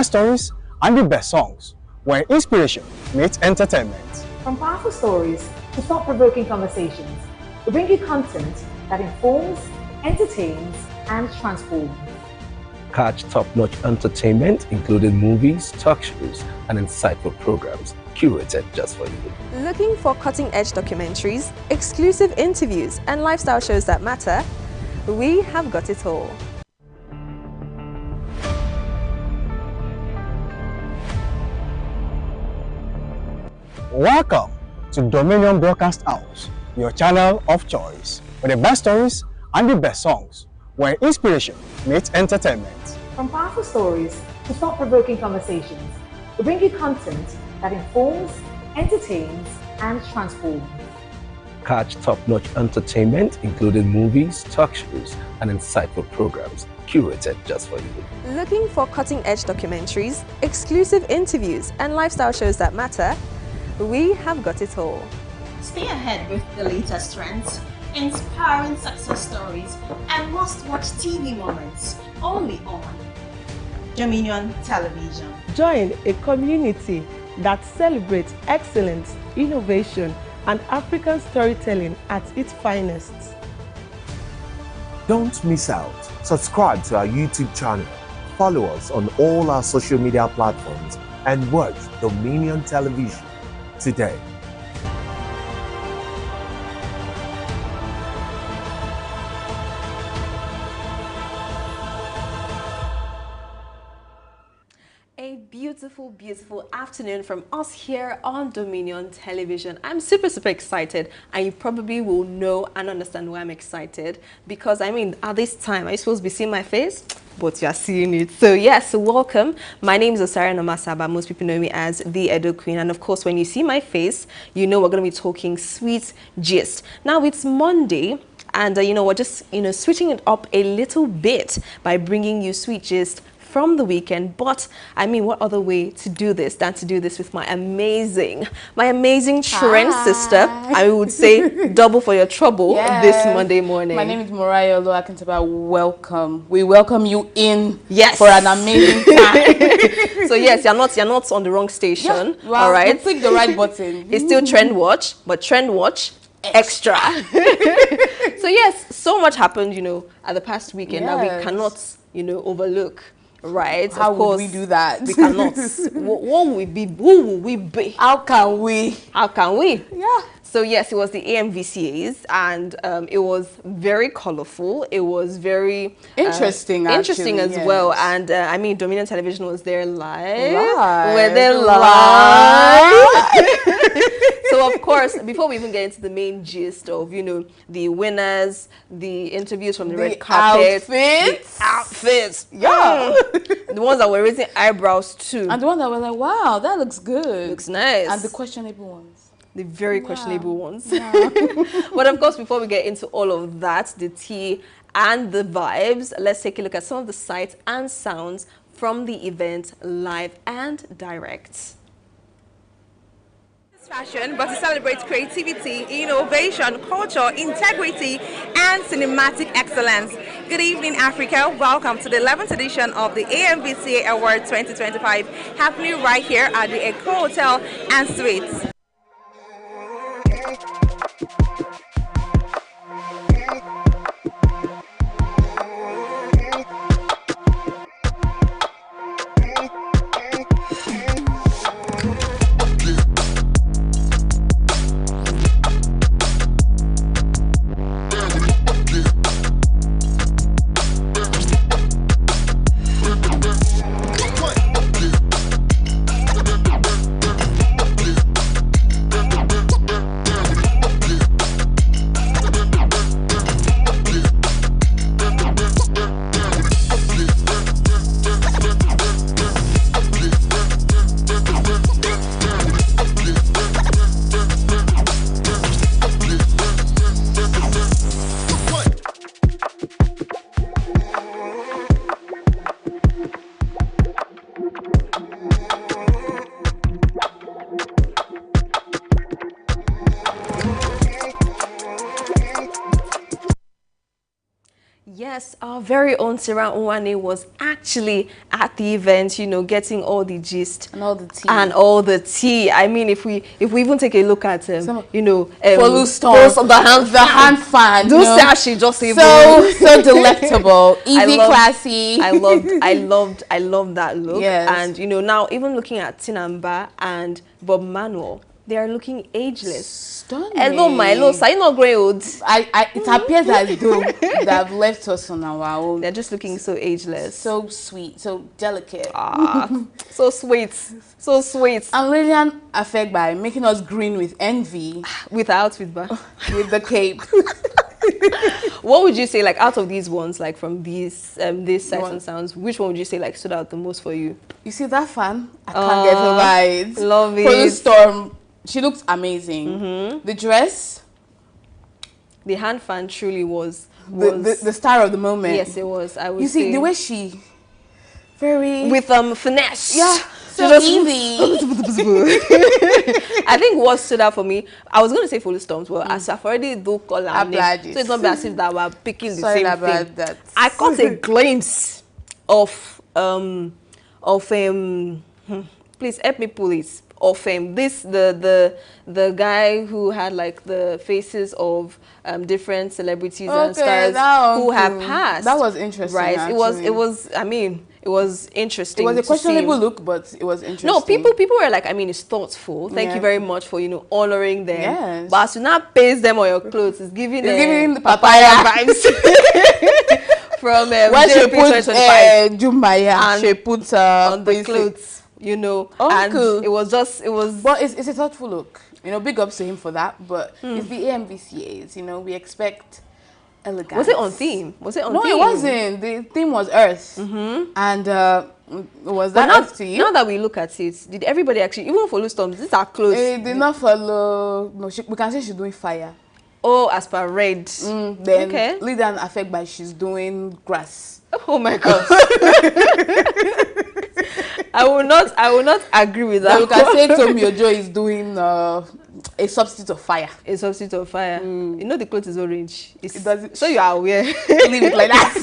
best stories and the best songs, where inspiration meets entertainment. From powerful stories to thought-provoking conversations, we bring you content that informs, entertains, and transforms. Catch top-notch entertainment, including movies, talk shows, and insightful programs curated just for you. Looking for cutting-edge documentaries, exclusive interviews, and lifestyle shows that matter? We have got it all. Welcome to Dominion Broadcast House, your channel of choice, with the best stories and the best songs, where inspiration meets entertainment. From powerful stories to thought-provoking conversations, we bring you content that informs, entertains, and transforms. Catch top-notch entertainment, including movies, talk shows, and insightful programs curated just for you. Looking for cutting-edge documentaries, exclusive interviews, and lifestyle shows that matter? We have got it all. Stay ahead with the latest trends, inspiring success stories, and must-watch TV moments only on Dominion Television. Join a community that celebrates excellence, innovation, and African storytelling at its finest. Don't miss out. Subscribe to our YouTube channel, follow us on all our social media platforms, and watch Dominion Television today. A beautiful afternoon from us here on Dominion Television. I'm super excited, and you probably will know and understand why I'm excited, because I mean, at this time, are you supposed to be seeing my face? But you're seeing it. So yes, welcome. My name is Osara Nomasaba. Most people know me as the Edo Queen, and of course, when you see my face, you know we're going to be talking sweet gist. Now it's Monday, and we're just switching it up a little bit by bringing you sweet gist from the weekend. But I mean, what other way to do this than to do this with my amazing trend sister? I would say double for your trouble this Monday morning. My name is Mariah Oluwakintaba. Welcome. We welcome you in for an amazing time. So yes, you're not on the wrong station. Yeah, well, all right. Click the right button. It's still Trend Watch, but Trend Watch extra. So yes, so much happened, at the past weekend that we cannot, overlook. Right. How of course, would we do that? We cannot. What will we be? Who will we be? How can we? How can we? Yeah. So yes, it was the AMVCAs, and it was very colorful. It was very interesting, interesting as well. And I mean, Dominion Television was there live. We're there live. So of course, before we even get into the main gist of the winners, the interviews from the red carpet, the outfits, the ones that were raising eyebrows too, and the ones that were like, wow, that looks good, looks nice, and the questionable ones. The very questionable ones. But of course, before we get into all of that, the tea and the vibes, let's take a look at some of the sights and sounds from the event live and direct. Fashion, but to celebrate creativity, innovation, culture, integrity, and cinematic excellence. Good evening, Africa. Welcome to the 11th edition of the AMVCA Award 2025, happening right here at the Eco Hotel and Suites. Yes, our very own Sarah Nwane was actually at the event, you know, getting all the gist And all the tea. and all the tea. I mean, if we even take a look at you know, Follow Storm, the hand fan. Do say how she just so delectable, easy, classy. I loved that look. Yes. And you know, now even looking at Tinamba and Bob Manuel, they are looking ageless. Stunning. Hello, my lord. Are you not growing old? It appears as though they have left us on our own. They're just looking so ageless. So sweet, so delicate. So sweet. So sweet. And Lillian affect by making us green with envy. With the cape. What would you say, like, out of these ones, like from these sights and sounds, which one would you say like stood out the most for you? You see that fan? I can't get over it. Love it. For the Storm, she looked amazing. The dress, the hand fan truly was the star of the moment. Yes, it was. I would You see say. the way she very with finesse. Yeah, so easy. I think what stood out for me, I was going to say Follow Storms, well, as I've already do call her name, so it's not be as if that we're picking the same thing. That. I caught a glimpse of please help me pull it. Of the guy who had like the faces of different celebrities and stars who have passed. That was interesting, right? Actually. It was. I mean, it was interesting. It was a questionable look, but it was interesting. No, people were like, I mean, it's thoughtful. Thank you very much for honoring them. Yes. But as you not paste them on your clothes, it's giving the papaya vibes. From when she put Jumaya and she put on the clothes. You know, and it was. But it's a thoughtful look. You know, big ups to him for that. But it's the AMVCAs. You know, we expect elegance. Was it on theme? Was it on theme? No, it wasn't. The theme was Earth. And was that Earth to you? Now that we look at it, did everybody actually, even Follow Storms, these are clothes? They did not follow. No, we can say she's doing fire. Oh, as per red. Then lead and affect by she's doing grass. Oh my God. I will not agree with that. You can say Tom Yojo is doing a substitute of fire. A substitute of fire. You know the cloth is orange. It doesn't. So you are aware. Leave it like that.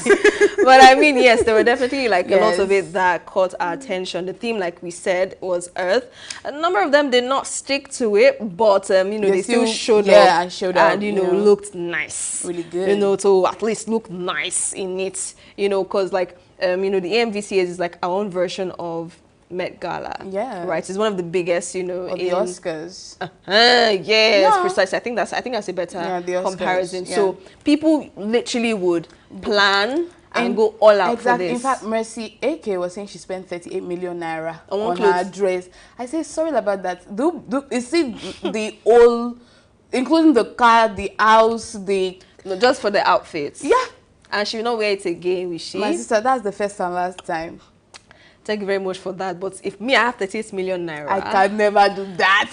But I mean, yes, there were definitely like a lot of it that caught our attention. The theme, like we said, was Earth. A number of them did not stick to it, but you know, they still showed up. And you know, looked nice. Really good. You know, to at least look nice in it. You know, because like you know, the AMVCAs is like our own version of Met Gala. Yeah. Right. It's one of the biggest, you know, in the Oscars. Yes, precisely. I think that's a better comparison. Yeah. So people literally would plan and go all out for this. In fact, Mercy AK was saying she spent 38 million naira on her dress. I say sorry about that. Is it the whole, including the car, the house, just for the outfits? Yeah. And she will not wear it again, will she? My sister, that's the first and last time. Thank you very much for that. But if me, I have 38 million naira. I can never do that.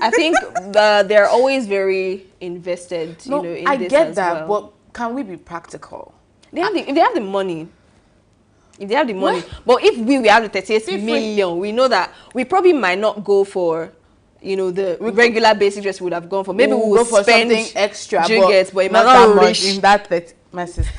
I think they're always very invested, you know, in this as well. I get that, but can we be practical? If they have the money. If they have the money. But if we have the 38 million, we know that we probably might not go for, you know, the regular basic dress we would have gone for. Maybe we'll go for spend something extra, but it might not reach in that my sister.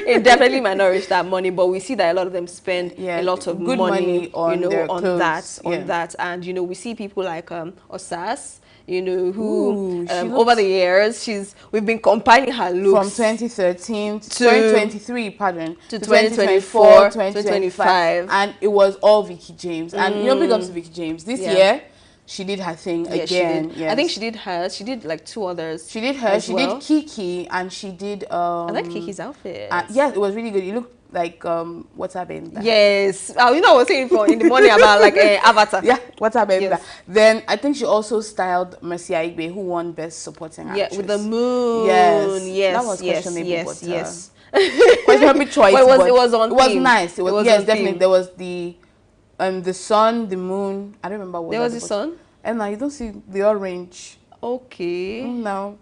It definitely might not reach that money, but we see that a lot of them spend a lot of money on, you know, on clothes. that, and you know, we see people like Osas, you know, who over the years we've been compiling her looks from 2013 to 2023, pardon, to 2024, 2025, and it was all Vicky James. And you know, big ups to Vicky James. This year she did her thing again. I think she did hers. She did like 2 others. She did hers. She did Kiki, and she did. I like Kiki's outfit. Yes, it was really good. You looked like what's happening? Yes. You know, I was saying in the morning about like Avatar. Yeah, what's happening? Yes. Then I think she also styled Mercy Aigbe, who won Best Supporting Actress. Yeah, with the moon. Yes, that was questionable. Yes. Questionable choice. But it was on. It was nice. It was definitely. There was the sun, the moon. I don't remember what. There was the sun. And now you don't see the orange. Okay. No.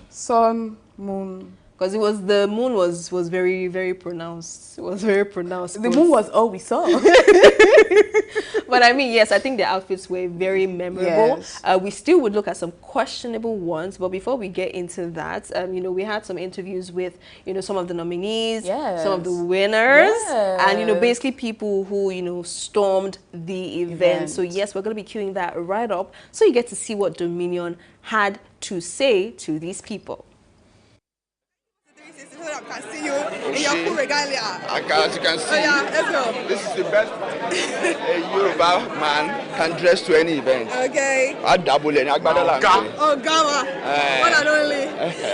Sun, moon. Because the moon was very, very pronounced. It was very pronounced. The moon was all we saw. But I mean, yes, I think the outfits were very memorable. Yes. We still would look at some questionable ones, but before we get into that, you know, we had some interviews with, you know, some of the nominees, some of the winners, and, you know, basically people who, you know, stormed the event. So yes, we're going to be queuing that right up so you get to see what Dominion had to say to these people. I can see you in your full regalia. As you can see, let's go. This is the best a Yoruba man can dress to any event. Okay. I double it. Oh, Gama. One and only.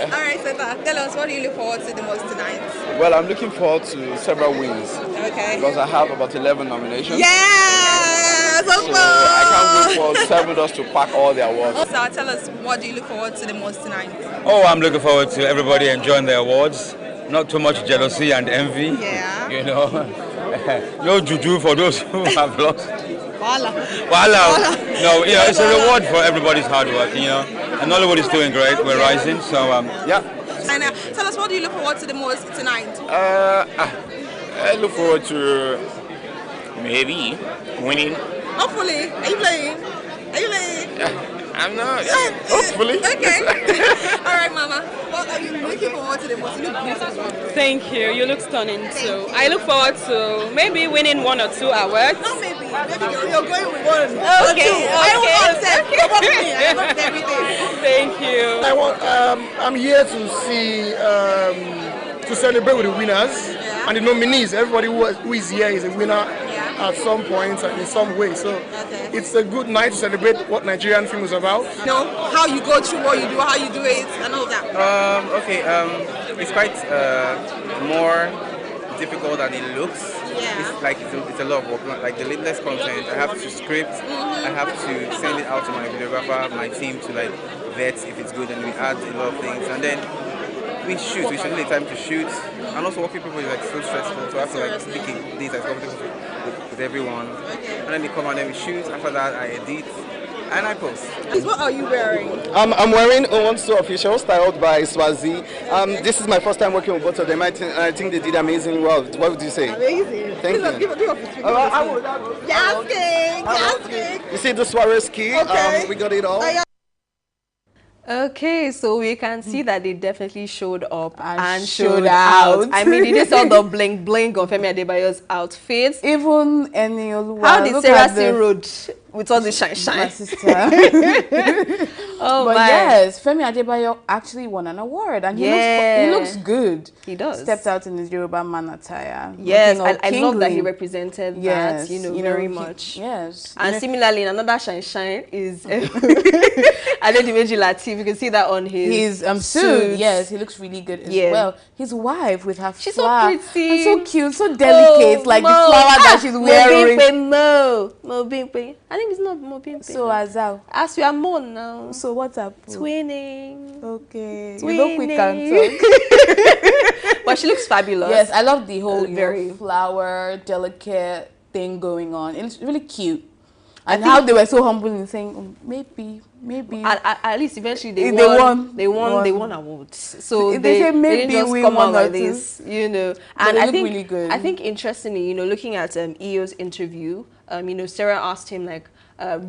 All right, Seta, tell us, what do you look forward to the most tonight? Well, I'm looking forward to several wins. Okay. Because I have about 11 nominations. Yes! So I can't wait for 7 of us to pack all the awards. So tell us, what do you look forward to the most tonight? Oh, I'm looking forward to everybody enjoying the awards. Not too much jealousy and envy. Yeah. You know, no juju for those who have lost. Voila. No, you know, it's a reward for everybody's hard work, you know. And Nollywood is doing great. We're rising, so yeah. And tell us, what do you look forward to the most tonight? I look forward to maybe winning. Hopefully. Are you playing? I'm not. Yeah, hopefully. Okay. All right, Mama. What are you looking forward to the most? You look beautiful. Thank you. You look stunning too. I look forward to maybe winning 1 or 2 awards. No, maybe you're going with 1. Okay. I don't want I love everything. Thank you. I'm here to see to celebrate with the winners and the nominees. Everybody who is here is a winner at some point and in some way. So it's a good night to celebrate what Nigerian film is about. You know, how you go through what you do, how you do it, and all that. It's quite more difficult than it looks. It's a lot of work. Like the latest content, I have to script, I have to send it out to my videographer, my team to like vet if it's good, and we add a lot of things, and then we shoot. We schedule a time to shoot, and also working with people is like so stressful. So I have to like speak these as comfortable with everyone, and then they come and then we shoot. After that, I edit. And I post. What are you wearing? I'm wearing Owansu Official, styled by Swazi. This is my first time working with both of them. I think they did amazing well. What would you say? Amazing. Thank you. Yes. You see the Swarovski? Okay. We got it all. Okay, so we can see that they definitely showed up and showed out. I mean, did you saw the bling bling of Femi Adebayo's outfits? Even Enioluwa. How did Sarah see road with all the shine? My sister. Oh, but my. yes, Femi Adebayo actually won an award, and he looks good. He does. Stepped out in his Yoruba man attire. Yes, I love that he represented that, very much. Yes. And similarly, another shine is Adedimeji Lateef. You can see that on his suit. Yes, he looks really good as well. His wife with her flower. She's so pretty. And so cute, so delicate, like the flower that she's wearing. Mobimpe. I think it's not Mobimpe. So Azal. As we are more now. So what's up? Twinning. Okay. Twinning. You know we can talk. But she looks fabulous. Yes, I love the whole flower, delicate thing going on. It's really cute. And how they were so humble in saying, oh, maybe. At least eventually they won awards. So they say maybe didn't just we come out like like this, And I think really good. I think interestingly, looking at EO's interview, Sarah asked him like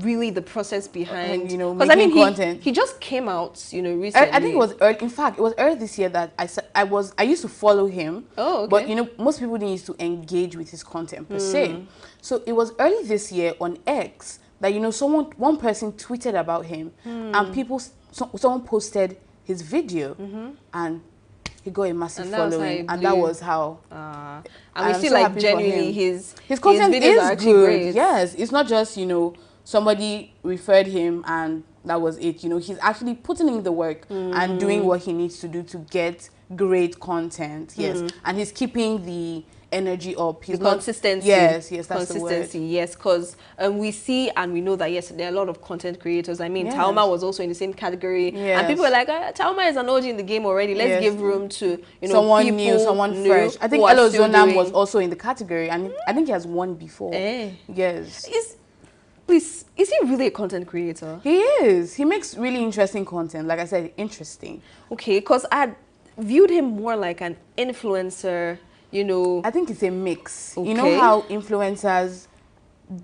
really the process behind because I mean content. He just came out recently. I think it was early. In fact, it was early this year that I used to follow him. Oh, okay. But most people didn't used to engage with his content per se. So it was early this year on X that one person tweeted about him and someone posted his video and he got a massive following, and that was how. And we feel like genuinely his content his videos is are actually good. great. Yes, it's not just somebody referred him and that was it. He's actually putting in the work and doing what he needs to do to get great content. Yes, and he's keeping the energy up. He's not consistency. Yes, that's consistency. the word. Yes, because we see and we know that there are a lot of content creators. I mean, Talma was also in the same category, and people were like, Talma is an OG in the game already. Let's give room to someone new, someone fresh. I think Elo Zonam was also in the category, and I think he has won before. Yes. Is he really a content creator? He is. He makes really interesting content. Like I said, interesting. Okay, because I viewed him more like an influencer. I think it's a mix. Okay. You know how influencers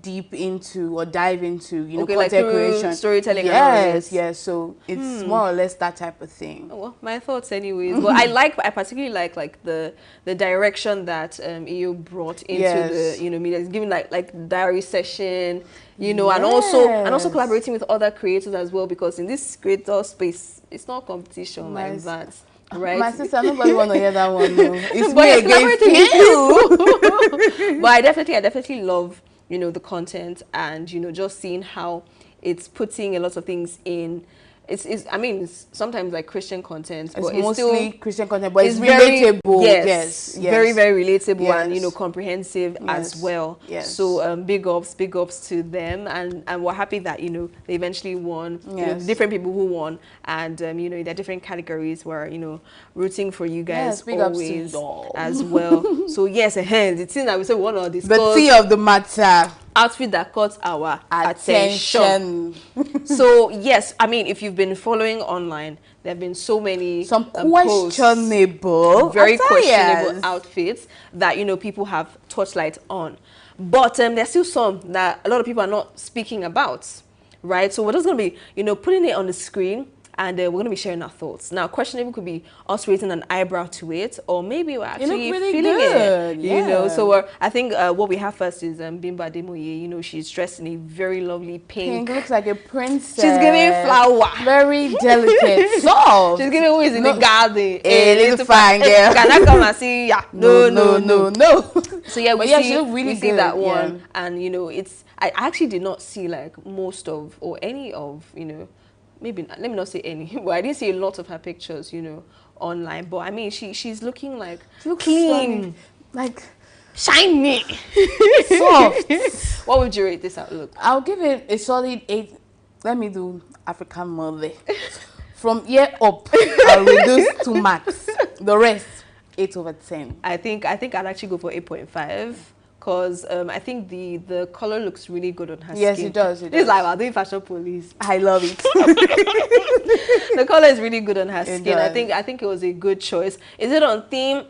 deep into or dive into, you know, Okay, like content creation, storytelling. Yes. So it's more or less that type of thing. Oh, well, my thoughts, anyways. But I particularly like the direction that EO brought into the, you know, media. It's giving like diary session, you know, and also collaborating with other creators as well, because in this creator space, it's not competition like that. Right. My sister, nobody want to hear that one. No. It's But me against you. But I definitely love, you know, the content, and, you know, just seeing how it's putting a lot of things in. I mean, it's sometimes like Christian content, but it's mostly still Christian content, but it's relatable. Yes, very, very relatable and, you know, comprehensive as well. Yes. So big ups to them, and we're happy that, you know, they eventually won. You know, different people who won, and you know, in their different categories, we're, you know, rooting for you guys always as well. So yes, the thing that we say we want to discuss. The tea of the matter. Outfit that caught our attention. So yes, I mean, if you've been following online, there have been so many questionable, very questionable outfits that, you know, people have torchlight on. But there's still some that a lot of people are not speaking about, right? So we're just going to be, you know, putting it on the screen, and we're going to be sharing our thoughts. Now, questionable could be us raising an eyebrow to it, or maybe we're actually feeling it. You know, so I think what we have first is Bimba Ademoye. You know, she's dressed in a very lovely pink. Looks like a princess. She's giving flower. Very delicate. Soft. She's giving who is in the garden. A little fine girl. Can I come and see? Yeah. No. So yeah, we see that one, and you know, I actually did not see like most of or any of, you know, maybe let me not say any, but I didn't see a lot of her pictures, you know, online. But I mean, she's looking like clean, like shiny, soft. What would you rate this outlook? I'll give it a solid 8. Let me do African mother. From here up, I'll reduce to max. The rest, 8/10. I think I'd actually go for 8.5. Because I think the color looks really good on her skin. Yes, it does. It's like, I'm doing fashion police. I love it. The color is really good on her skin. I think it was a good choice. Is it on theme?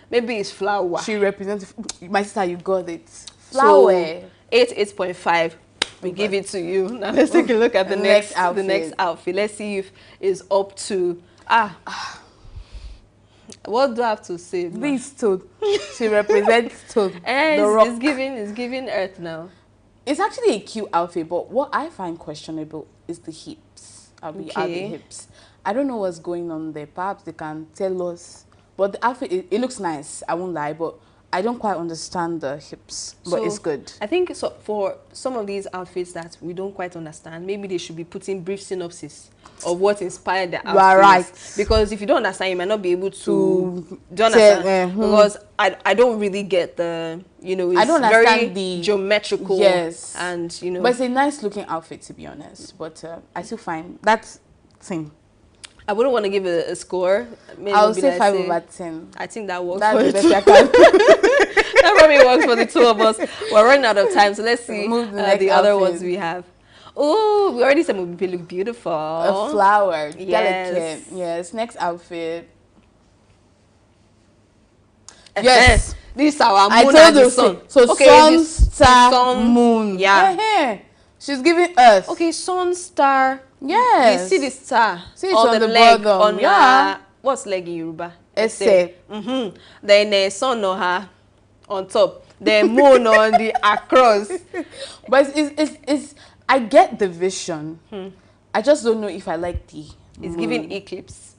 Maybe it's flower. She represents, my sister, you got it. Flower. So 8.5. We give it to you. Now let's take a look at the next outfit. Let's see if it's up to what do I have to say? This stone. She represents stone. The rock. It's giving earth now. It's actually a cute outfit, but what I find questionable is the hips. The hips. I don't know what's going on there. Perhaps they can tell us. But the outfit, it looks nice. I won't lie, but I don't quite understand the hips. But it's good. I think so for some of these outfits that we don't quite understand, maybe they should be putting brief synopsis of what inspired the outfit. Right. Because if you don't understand, you might not be able to understand. Because I don't really get the, you know, it's I don't very understand the geometrical. Yes. And, you know. But it's a nice looking outfit, to be honest. But I still find that thing. I wouldn't want to give it a score. Maybe I'll say 5/10. I think that works. That's for the best I can. That probably works for the two of us. We're running out of time, so let's see the other ones we have. Oh, we already said we look beautiful. A flower, delicate. Yes. Next outfit. Yes. This is our moon. I told you so. So okay, sun, star, moon. Yeah. She's giving Earth. Okay, sun, star. Yes. You see the star on the leg bottom. On what's leg in Yoruba? Ese. Then sun on her on top. The moon on the across. But it's I get the vision. I just don't know if I like the It's giving eclipse.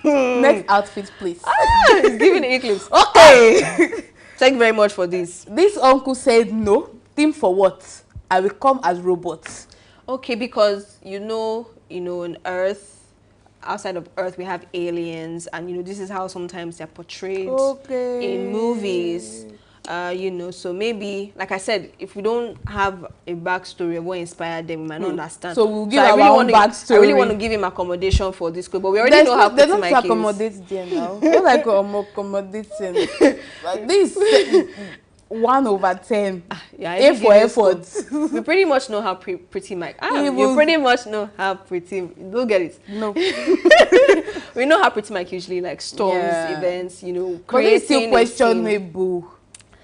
Next outfit, please. It's giving eclipse. Okay. Thank you very much for this. This uncle said no. Theme for what? I will come as robots. Okay, because you know, in Earth, outside of Earth, we have aliens, and you know, this is how sometimes they're portrayed in movies. You know, so maybe, like I said, if we don't have a backstory of what inspired them, we might not understand. So we'll give our own backstory. I really want to give him accommodation for this club, but we already know how to my kids. Accommodate there now. Not like accommodating. Like this 1/10. Yeah, A for effort. We pretty much know how pretty Mike. You pretty much know how pretty. Don't get it. No. We know how pretty Mike usually like storms, events. You know, but it's still questionable.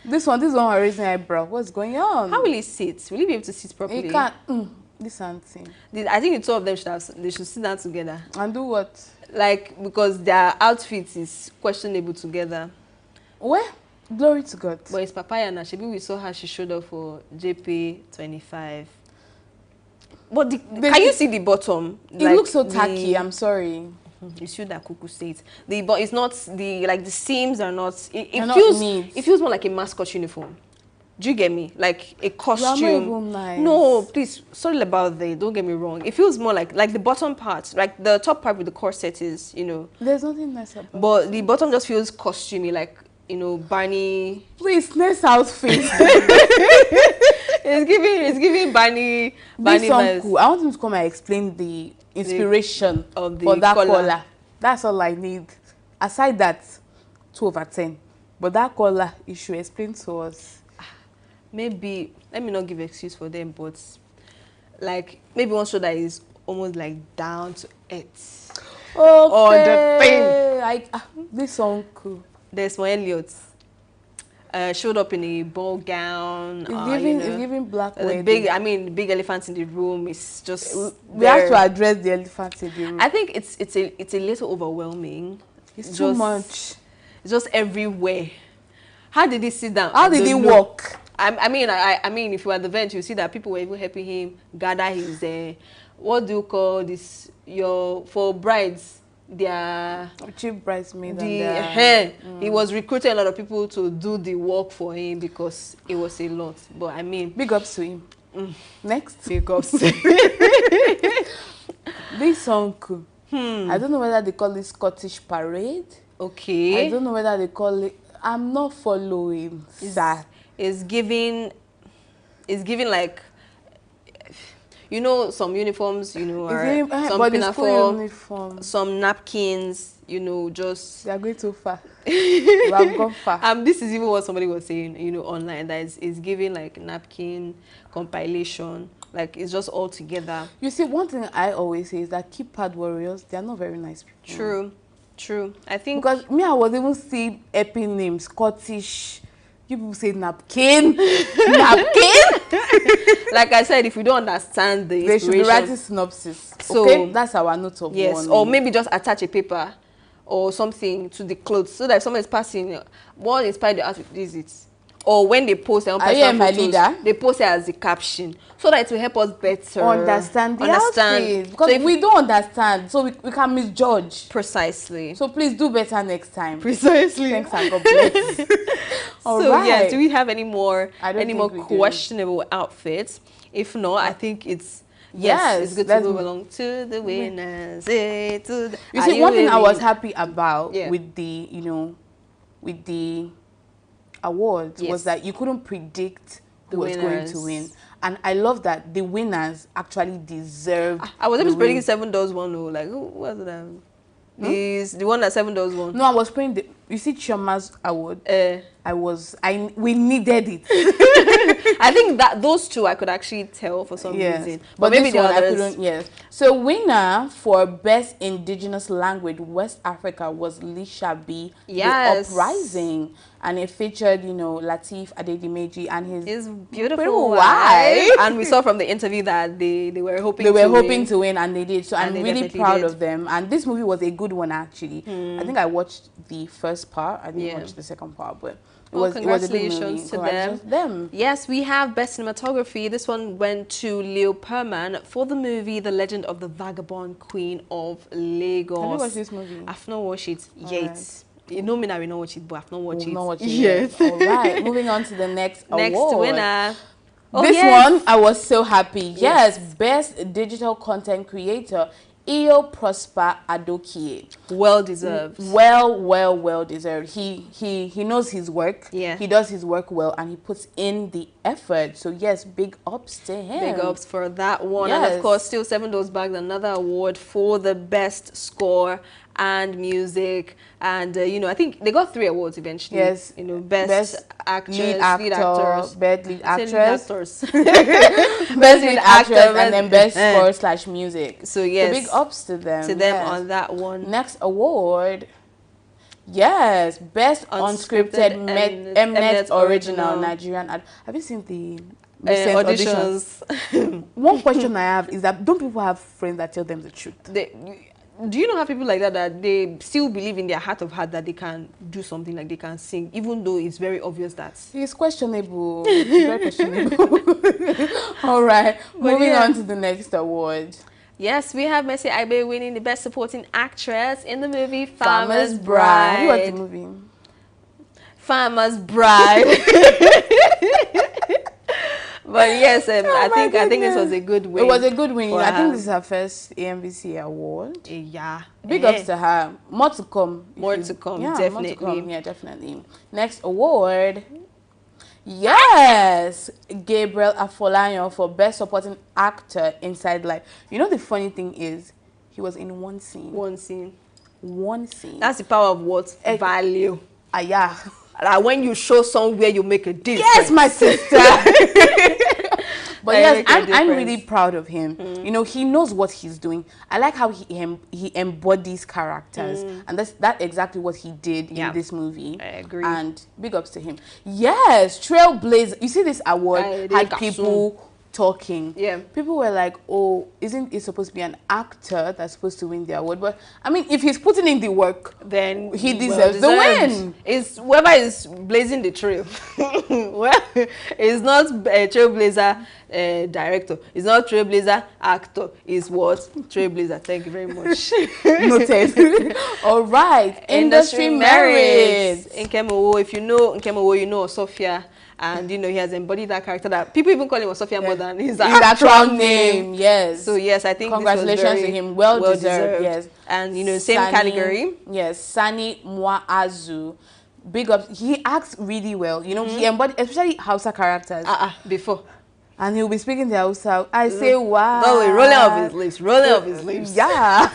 This one are raising eyebrow. What's going on? How will he sit? Will he be able to sit properly? He can't. This auntie. I think the two of them they should sit down together. And do what? Like, because their outfit is questionable together. Where? Glory to God. But it's papaya now. Maybe we saw how she showed up for JP25. But can you see the bottom? It looks so tacky. I'm sorry. You see that Kuku says but it's not the seams are not. It feels neat. It feels more like a mascot uniform. Do you get me? Like a costume. You're not even nice. No, please. Sorry about that. Don't get me wrong. It feels more like the bottom part, like the top part with the corset is, There's nothing nice about it. But the bottom just feels costumey, like, Barney. Please, next outfit. It's giving Barney. This song cool. I want him to come and explain the inspiration of for that collar. That's all I need. Aside that, 2/10. But that collar, you should explain to us. Maybe, let me not give excuse for them, but like maybe one show that is almost like down to earth. Okay. Or the thing. Like this song cool. There's my Elliot. Showed up in a ball gown. It's giving black wedding. The big elephant in the room. It's just we have to address the elephant in the room. I think it's a little overwhelming. It's too much. It's just everywhere. How did he sit down? How did he walk? I mean, if you were at the event, you see that people were even helping him gather his what do you call this? For brides, their chief bridesmaid. He was recruiting a lot of people to do the work for him because it was a lot. But I mean, big ups to him. Next, big ups. This song cool. I don't know whether they call it Scottish Parade. Okay. I don't know whether they call it. I'm not following that. It's giving like, some uniforms, some pinafore, some napkins, just... They are going too far. We have gone far. This is even what somebody was saying, online, that is giving like napkin compilation. Like, it's just all together. You see, one thing I always say is that keypad warriors, they are not very nice people. True. I think... Because me, I was even seeing epic names, Scottish... You people say napkin. Napkin? Like I said, if we don't understand the they should be writing synopsis. So okay? That's our note of warning. Or maybe just attach a paper or something to the clothes so that if someone is passing, what inspired the outfit is it? Or when they post their own personal photos, they post it as a caption so that it will help us better understand the outfit. Because so we don't understand, so we can misjudge. Precisely. So please do better next time. Precisely. Thanks and God bless. So do we have any more questionable outfits? If not, I think it's it's good to move along to the winners. You see, one thing I was happy about with the with the awards was that you couldn't predict who was going to win, and I love that the winners actually deserve. I was able to predict 7 Doors won. Like, who was that? The one that 7 Doors won. No, I was praying. You see Chioma's award. We needed it. I think that those two I could actually tell for some reason, but maybe the others. I couldn't. Yes. So winner for Best Indigenous Language West Africa was Lisha B. The Uprising, and it featured Lateef Adedimeji and his beautiful wife. And we saw from the interview that they were hoping to win, and they did. So I'm really proud of them. And this movie was a good one actually. I think I watched the first part. I didn't watch the second part, but congratulations to them. Yes, we have Best Cinematography. This one went to Leo Perman for the movie The Legend of the Vagabond Queen of Lagos. Have you watched this movie? I've not watched it yet. You know me now, we not watch it, but I've not watched it. Not watched it yet. All right, moving on to the next award. Winner. This one, I was so happy. Yes, Best Digital Content Creator. Iyo Prosper Adokie. Well deserved. Well deserved. He knows his work. Yeah. He does his work well, and he puts in the effort. So yes, big ups to him. Big ups for that one. Yes. And of course, still 7 Doors bagged another award for the best score and music. And I think they got 3 awards eventually. Yes. Best actress, lead actors, best lead actress, best lead actress, and then best score / music. So yes, big ups to them. On that one. Next award. Yes, best unscripted Mnet original original. Nigerian. Have you seen the recent auditions? One question I have is that don't people have friends that tell them the truth? Do you not have people like that they still believe in their heart of heart that they can do something, like they can sing, even though it's very obvious that it's questionable. It's very questionable. All right, moving on to the next award. Yes, we have Mercy Aigbe winning the Best Supporting Actress in the movie Farmer's Farmer's Bride. Bride. What's the movie? Farmer's Bride. But yes, I think this was a good win. It was a good win. for I think her. this is her first AMVC award. Yeah. Big ups to her. More to come. More to come, Yeah, definitely. More to come. Yeah, definitely. Next award. Yes, Gabriel Afolayan for Best Supporting Actor Inside Life. You know the funny thing is, he was in one scene. One scene. One scene. That's the power of what? Value. Yeah. Like when you show somewhere, you make a difference. Yes, my sister. But Like, yes, make a I'm difference. really proud of him. You know, he knows what he's doing. I like how he embodies characters, and that's exactly what he did in this movie. I agree. And big ups to him. Yes, Trailblazer. You see, this award had people talking. Yeah. People were like, oh, isn't it supposed to be an actor that's supposed to win the award? But I mean, if he's putting in the work, then he deserves the win. It's whoever is blazing the trail. Well, it's not a Trailblazer director. It's not Trailblazer actor. It's what? Trailblazer. Thank you very much. Noted. All right. Industry merit. Nkemowo. If you know Nkemowo, you know Sophia. And you know, he has embodied that character that people even call him Sophia more than his actual name. Yes. So yes, I think congratulations this was to him. Well deserved. Yes. And you know, same category. Yes, Sani Mwazu. Big ups. He acts really well. You know, he embodied, especially Hausa characters. Before. And he'll be speaking the Hausa. I say, wow. No, rolling off his lips. Rolling off his lips. Yeah.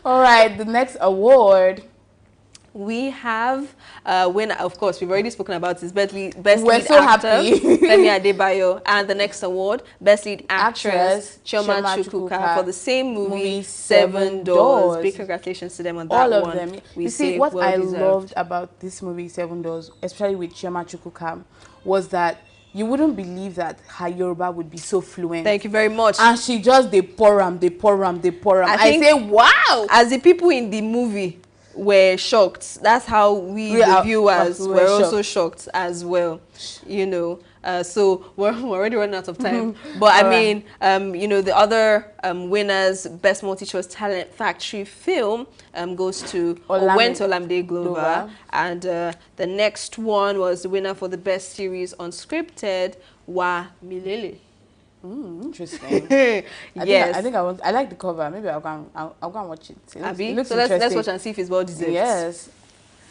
All right. The next award. We have winner, of course, we've already spoken about this, best lead actor, happy. Femi Adebayo, and the next award, best lead actress, Chioma Chukwuka, for the same movie, Seven Doors. Big congratulations to them on that All of one. them. We you see, what I loved about this movie, Seven Doors, especially with Chioma Chukwuka, was that you wouldn't believe that her Yoruba would be so fluent. Thank you very much. And she just, they pour them. I say, wow. As the people in the movie were shocked, that's how the viewers were also shocked as well, you know. So we're already running out of time. But I mean, you know, the other winners, Best Multi-Choice Talent Factory Film goes to went to Olamide Glover. And the next one was the winner for the Best Series Unscripted, Wa Milele. Interesting. Yes. I like the cover. Maybe I'll go and watch it. It looks so let's watch and see if it's well deserved. Yes.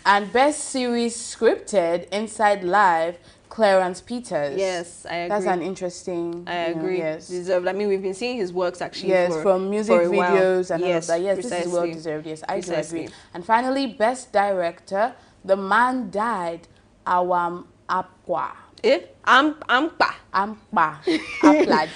And Best Series Scripted, Inside Live, Clarence Peters. Yes, I agree. That's an interesting. I agree. Yes. Deserved. I mean, we've been seeing his works actually. Yes, from music videos and all of that. Yes, precisely. this is well deserved. Yes, I do agree. And finally, Best Director, The Man Died, Awam Apwa. Ampa. Applaudis.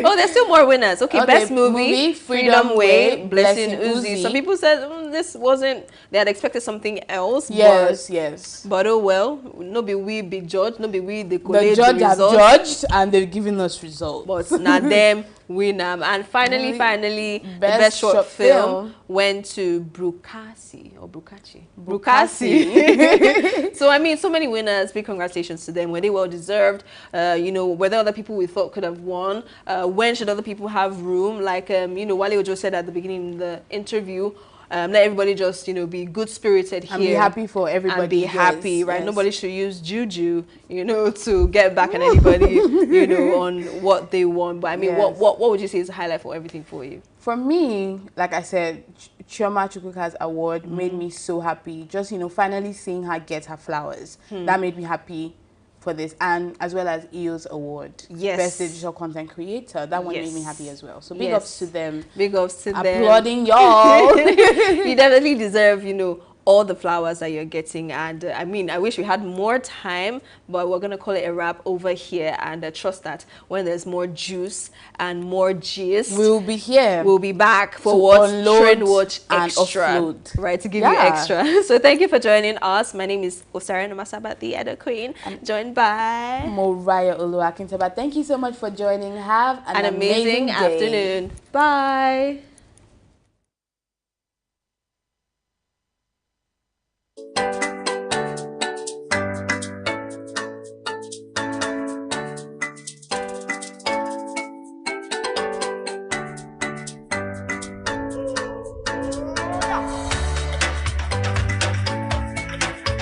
Oh, there's still more winners. Okay, Best Movie, Freedom Way, Blessing Uzi. Some people said this wasn't, they had expected something else. Yes. But oh well, no be we big judge, no be we the judge have judged and they've given us results. But not them win them. And finally, the best short film went to Brukasi or Brukachi. So I mean, so many winners. Big congratulations to them. Were they well deserved? You know, whether other people we thought could have won. When should other people have room? Like you know, Wale Ojo said at the beginning of the interview. Let everybody just, you know, be good-spirited here. And be happy for everybody. And be happy, right? Yes. Nobody should use juju, you know, to get back at anybody, you know, on what they want. But I mean, what would you say is a highlight for everything for you? For me, like I said, Chioma Chukwuka's award made me so happy. Just, you know, finally seeing her get her flowers. That made me happy for this, and as well as EO's award, Best Digital Content Creator. That one made me happy as well. So big ups to them. Big ups to them. Applauding y'all. You definitely deserve, you know, all the flowers that you're getting. And I mean, I wish we had more time, but we're going to call it a wrap over here, and trust that when there's more juice and more gist, we'll be here. We'll be back for what Trend Watch Extra, right, to give you extra. So thank you for joining us. My name is Osara Nomasaba, the Edo Queen, joined by Moraya Oluwakintaba. Thank you so much for joining. Have an amazing afternoon. Bye.